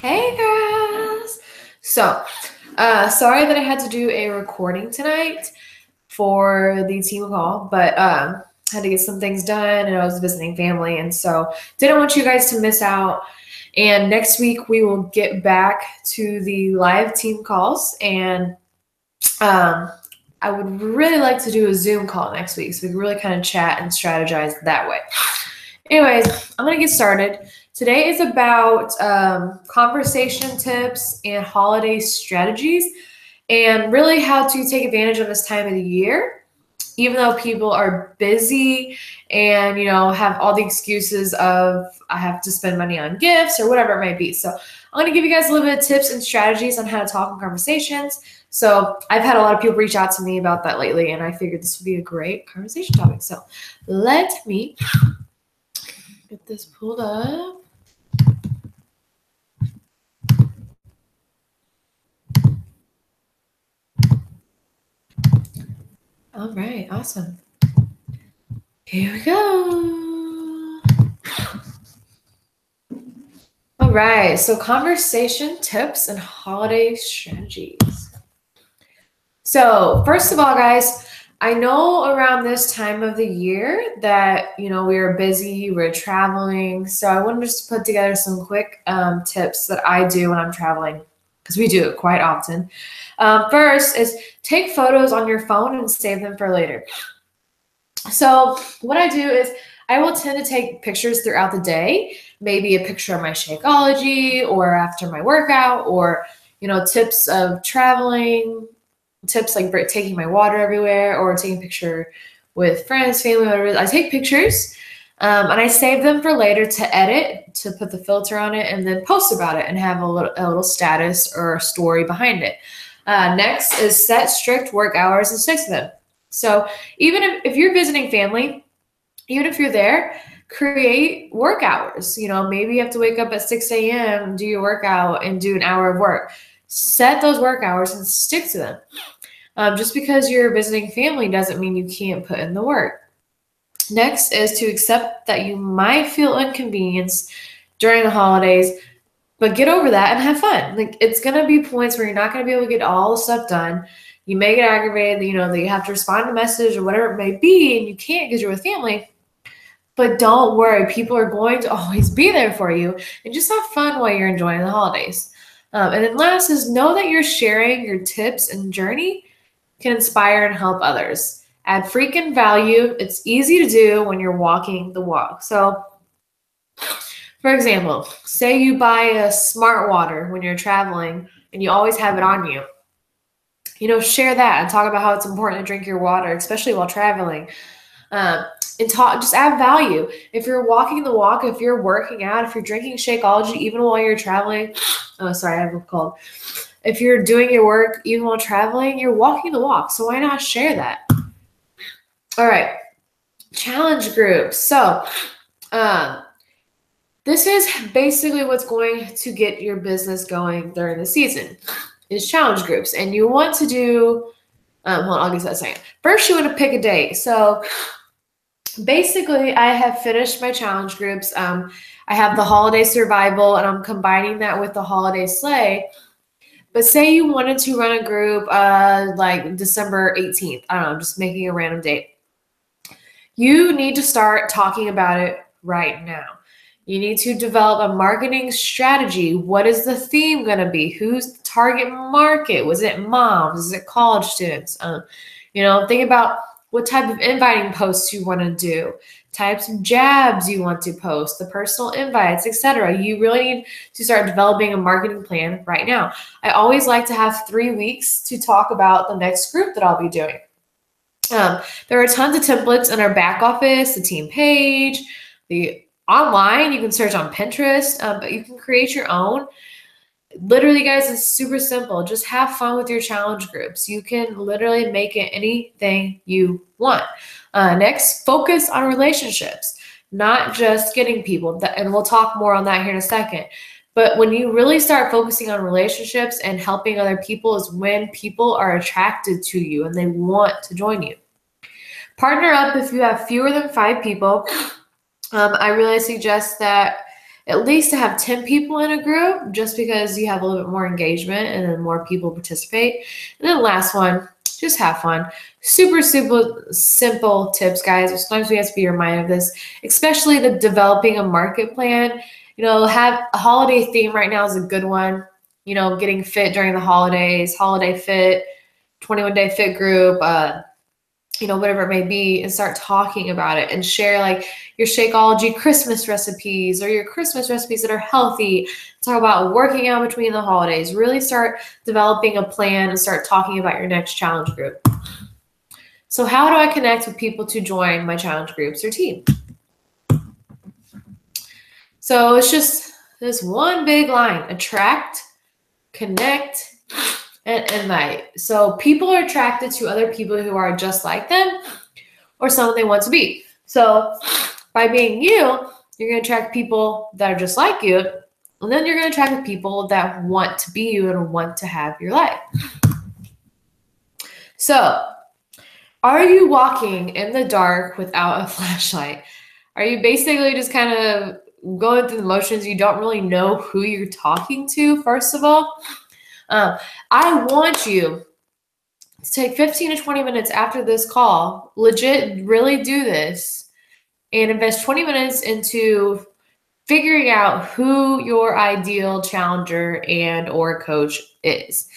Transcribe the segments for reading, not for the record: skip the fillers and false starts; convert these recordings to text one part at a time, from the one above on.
Hey girls! Sorry that I had to do a recording tonight for the team call, but had to get some things done and I was visiting family, and so didn't want you guys to miss out. And next week we will get back to the live team calls, and um, I would really like to do a Zoom call next week so we can really kind of chat and strategize that way. Anyways, I'm going to get started. Today is about conversation tips and holiday strategies, and really how to take advantage of this time of the year, even though people are busy and, have all the excuses of I have to spend money on gifts or whatever it might be. So I'm going to give you guys a little bit of tips and strategies on how to talk in conversations. So I've had a lot of people reach out to me about that lately, and I figured this would be a great conversation topic. So let me get this pulled up. All right, awesome. Here we go. All right, so conversation tips and holiday strategies. So first of all, guys, I know around this time of the year that, we are busy, we're traveling. So I wanted to just put together some quick tips that I do when I'm traveling, because we do it quite often. First is take photos on your phone and save them for later. So what I do is I will tend to take pictures throughout the day, maybe a picture of my Shakeology or after my workout, or, tips of traveling, tips like taking my water everywhere, or taking a picture with friends, family, whatever it is. I take pictures and I save them for later to edit, to put the filter on it, and then post about it and have a little status or a story behind it. Next is set strict work hours and stick to them. So even if you're visiting family, even if you're there, create work hours. Maybe you have to wake up at 6 a.m., do your workout, and do an hour of work. Set those work hours and stick to them. Just because you're visiting family doesn't mean you can't put in the work. Next is to accept that you might feel inconvenienced during the holidays, but get over that and have fun. Like, it's going to be points where you're not going to be able to get all the stuff done. You may get aggravated, that you have to respond to a message or whatever it may be, and you can't because you're with family. But don't worry, people are going to always be there for you, and just have fun while you're enjoying the holidays. And then last is know that you're sharing your tips and journey can inspire and help others. Add freaking value. It's easy to do when you're walking the walk. So, for example, say you buy a smart water when you're traveling and you always have it on you. Share that and talk about how it's important to drink your water, especially while traveling. And just add value. If you're walking the walk, if you're working out, if you're drinking Shakeology, even while you're traveling, oh, sorry, I have a cold. If you're doing your work, even while traveling, you're walking the walk. So why not share that? All right. Challenge groups. So, this is basically what's going to get your business going during the season is challenge groups. And you want to do, hold on, I'll get to that in a second. First, you want to pick a date. So basically, I have finished my challenge groups. I have the holiday survival, and I'm combining that with the holiday sleigh. But say you wanted to run a group like December 18th. I don't know, I'm just making a random date. You need to start talking about it right now. You need to develop a marketing strategy. What is the theme going to be? Who's the target market? Was it moms? Is it college students? Think about what type of inviting posts you want to do, types of jabs you want to post, the personal invites, etc. You really need to start developing a marketing plan right now. I always like to have 3 weeks to talk about the next group that I'll be doing. There are tons of templates in our back office, the team page, the online. You can search on Pinterest, but you can create your own. Literally, guys, it's super simple. Just have fun with your challenge groups. You can literally make it anything you want. Next, focus on relationships, not just getting people. And we'll talk more on that here in a second. But when you really start focusing on relationships and helping other people is when people are attracted to you and they want to join you. Partner up if you have fewer than 5 people. I really suggest that at least to have 10 people in a group, just because you have a little bit more engagement and then more people participate. And then last one, just have fun. Super, super simple tips, guys. Sometimes we have to be reminded of this, especially the developing a market plan. Have a holiday theme right now is a good one. Getting fit during the holidays, holiday fit, 21-day fit group, whatever it may be, and start talking about it and share like your Shakeology Christmas recipes or your Christmas recipes that are healthy. Talk about working out between the holidays. Really start developing a plan and start talking about your next challenge group. So how do I connect with people to join my challenge groups or team? So it's just this one big line: attract, connect, and invite. So people are attracted to other people who are just like them or someone they want to be. So by being you, you're going to attract people that are just like you, and then you're going to attract the people that want to be you and want to have your life. So are you walking in the dark without a flashlight? Are you basically just kind of going through the motions? You don't really know who you're talking to, first of all. I want you to take 15 to 20 minutes after this call, legit really do this, and invest 20 minutes into figuring out who your ideal challenger and or coach is.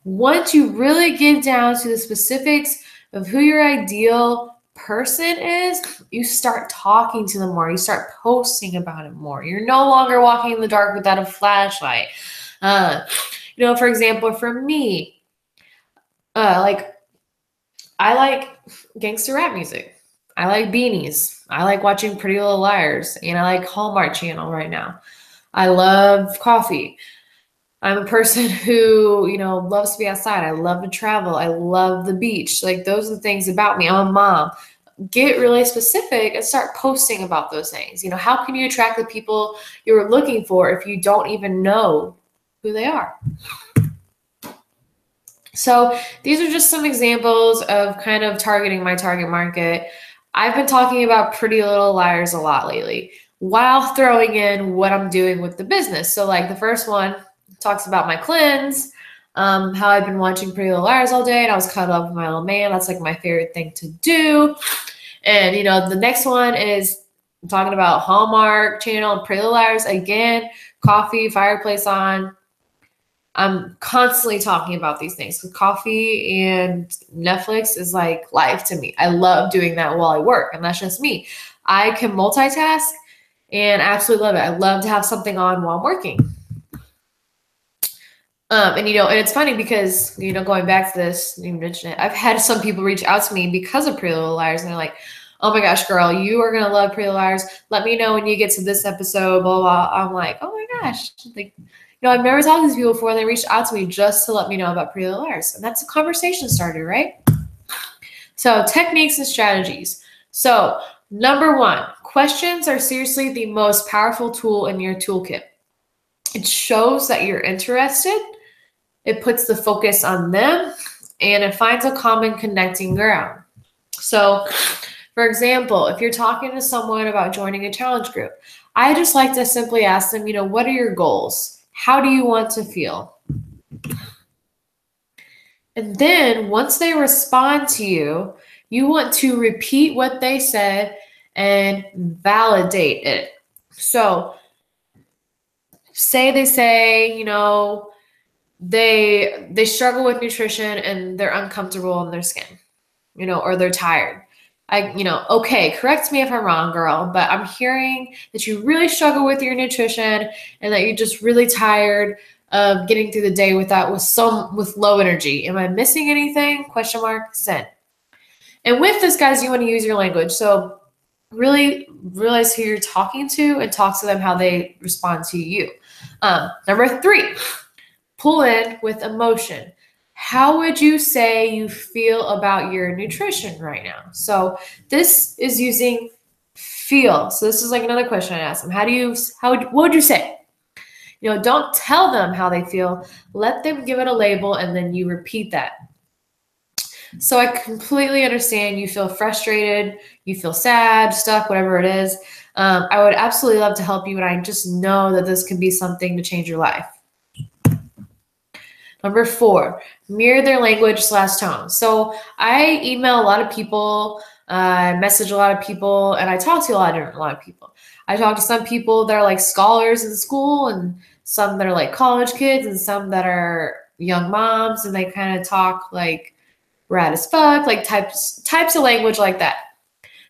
Once you really get down to the specifics of who your ideal person is, you start talking to them more. You start posting about it more. You're no longer walking in the dark without a flashlight. For example, for me, I like gangster rap music. I like beanies. I like watching Pretty Little Liars, and I like Hallmark Channel right now. I love coffee. I'm a person who, loves to be outside. I love to travel. I love the beach. Like, those are the things about me. I'm a mom. Get really specific and start posting about those things. How can you attract the people you're looking for if you don't even know who they are? So these are just some examples of kind of targeting my target market. I've been talking about Pretty Little Liars a lot lately, while throwing in what I'm doing with the business. So like the first one talks about my cleanse, how I've been watching Pretty Little Liars all day and I was cuddled up with my little man. That's like my favorite thing to do. And, the next one is talking about Hallmark Channel and Pretty Little Liars. Again, coffee, fireplace on. I'm constantly talking about these things. With coffee and Netflix is like life to me. I love doing that while I work, and that's just me. I can multitask and I absolutely love it. I love to have something on while I'm working. And it's funny because, going back to this, you mentioned it, I've had some people reach out to me because of Pretty Little Liars, and they're like, oh my gosh, girl, you are going to love Pretty Little Liars. Let me know when you get to this episode, blah, blah. I'm like, oh my gosh. Like, I've never talked to these people before, and they reached out to me just to let me know about Pretty Little Liars. And that's a conversation starter, right? So techniques and strategies. So number one, questions are seriously the most powerful tool in your toolkit. It shows that you're interested. It puts the focus on them, and it finds a common connecting ground. So, for example, if you're talking to someone about joining a challenge group, I just like to simply ask them, what are your goals? How do you want to feel? And then once they respond to you, you want to repeat what they said and validate it. So, say they say, they struggle with nutrition and they're uncomfortable in their skin, or they're tired. Okay, correct me if I'm wrong, girl, but I'm hearing that you really struggle with your nutrition and that you're just really tired of getting through the day with low energy. Am I missing anything? ? Send. And with this, guys, you want to use your language. So really realize who you're talking to and talk to them how they respond to you. Number 3, pull in with emotion. How would you say you feel about your nutrition right now? So this is using feel. So this is like another question I asked them. What would you say? Don't tell them how they feel. Let them give it a label, and then you repeat that. So I completely understand you feel frustrated, you feel sad, stuck, whatever it is. I would absolutely love to help you, and I just know that this can be something to change your life. Number 4, mirror their language/tone. So I email a lot of people, I message a lot of people, and I talk to a lot of people. I talk to some people that are like scholars in school, and some that are like college kids, and some that are young moms, and they kind of talk like rad as fuck, like types of language like that.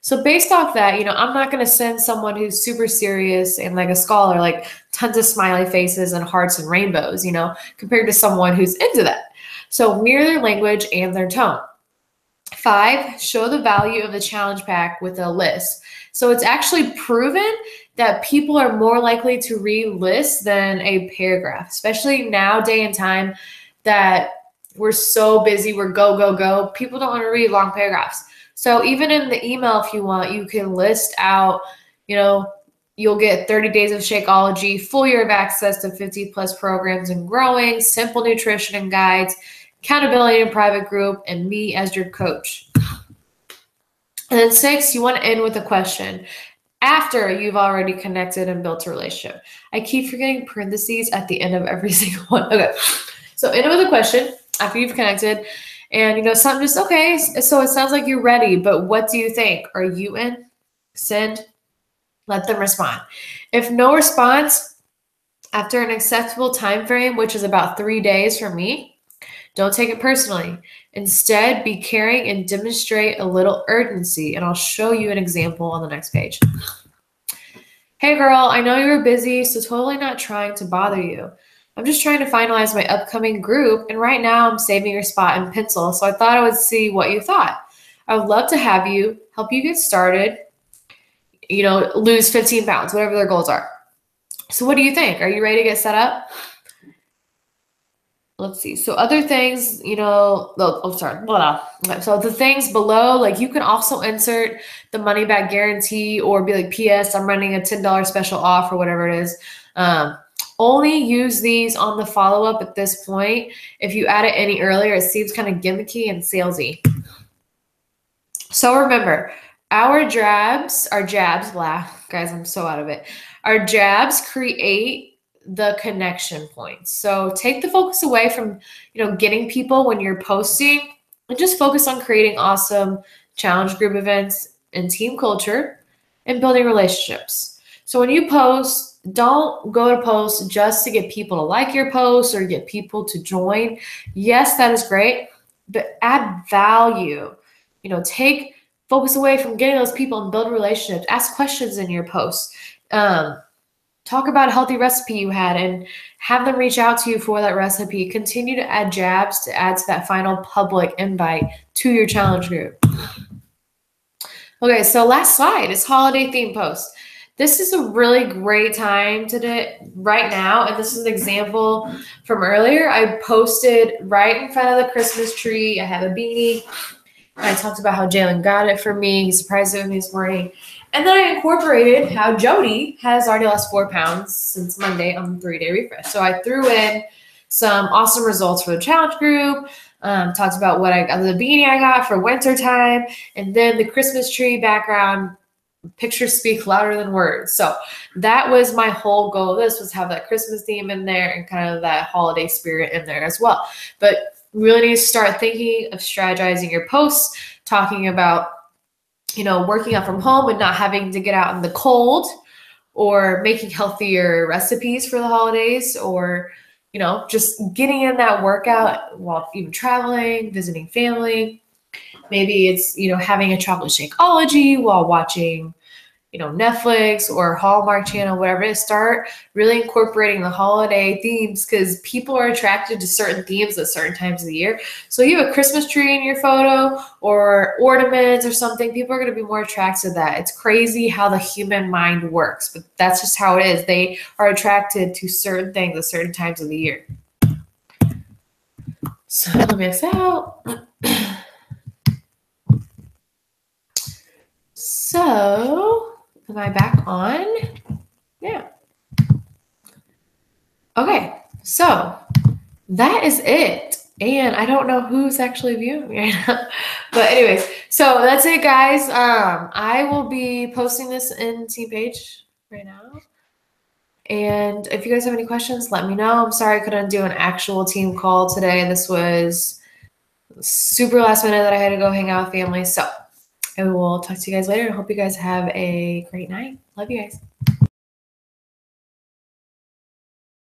So based off that, I'm not going to send someone who's super serious and like a scholar, like tons of smiley faces and hearts and rainbows, compared to someone who's into that. So mirror their language and their tone. 5, show the value of the challenge pack with a list. So it's actually proven that people are more likely to read lists than a paragraph, especially now day and time that we're so busy, we're go, go, go. People don't want to read long paragraphs. So even in the email, if you want, you can list out, you'll get 30 days of Shakeology, full year of access to 50 plus programs and growing, simple nutrition and guides, accountability in private group, and me as your coach. And then 6, you want to end with a question after you've already connected and built a relationship. I keep forgetting parentheses at the end of every single one. Okay. So end with a question after you've connected. And, something just, okay, so it sounds like you're ready, but what do you think? Are you in? Send. Let them respond. If no response after an acceptable time frame, which is about 3 days for me, don't take it personally. Instead, be caring and demonstrate a little urgency, and I'll show you an example on the next page. Hey girl, I know you were busy, so totally not trying to bother you. I'm just trying to finalize my upcoming group, and right now I'm saving your spot in pencil, so I thought I would see what you thought. I would love to have you, help you get started, lose 15 pounds, whatever their goals are. So what do you think? Are you ready to get set up? Let's see. So other things, So the things below, like you can also insert the money back guarantee or be like, PS, I'm running a $10 special off or whatever it is. Only use these on the follow-up at this point. If you add it any earlier, it seems kind of gimmicky and salesy. So remember, our jabs, guys, I'm so out of it. Our jabs create the connection points. So take the focus away from, getting people when you're posting and just focus on creating awesome challenge group events and team culture and building relationships. So when you post, don't go to post just to get people to like your post or get people to join. Yes, that is great, but add value. Take focus away from getting those people and build relationships. Ask questions in your posts. Talk about a healthy recipe you had and have them reach out to you for that recipe. Continue to add jabs to add to that final public invite to your challenge group. Okay, so last slide is holiday theme post. This is a really great time today, right now, and this is an example from earlier. I posted right in front of the Christmas tree. I have a beanie. I talked about how Jalen got it for me. He surprised it with me this morning. And then I incorporated how Jody has already lost 4 pounds since Monday on the 3-day refresh. So I threw in some awesome results for the challenge group, talked about what the beanie I got for winter time, and then the Christmas tree background. Pictures speak louder than words. So that was my whole goal. This was have that Christmas theme in there and kind of that holiday spirit in there as well. But really need to start thinking of strategizing your posts, talking about, working out from home and not having to get out in the cold, or making healthier recipes for the holidays, or, just getting in that workout while even traveling, visiting family. Maybe it's, having a chocolate Shakeology while watching, Netflix or Hallmark Channel, whatever it is. Start really incorporating the holiday themes because people are attracted to certain themes at certain times of the year. So you have a Christmas tree in your photo or ornaments or something, people are going to be more attracted to that. It's crazy how the human mind works, but that's just how it is. They are attracted to certain things at certain times of the year. So let me X out. So, am I back on? Yeah. Okay, so that is it. And I don't know who's actually viewing me right now. But anyways, so that's it, guys. I will be posting this in Team Page right now. And if you guys have any questions, let me know. I'm sorry I couldn't do an actual team call today. This was super last minute that I had to go hang out with family. So I will talk to you guys later. I hope you guys have a great night. Love you guys.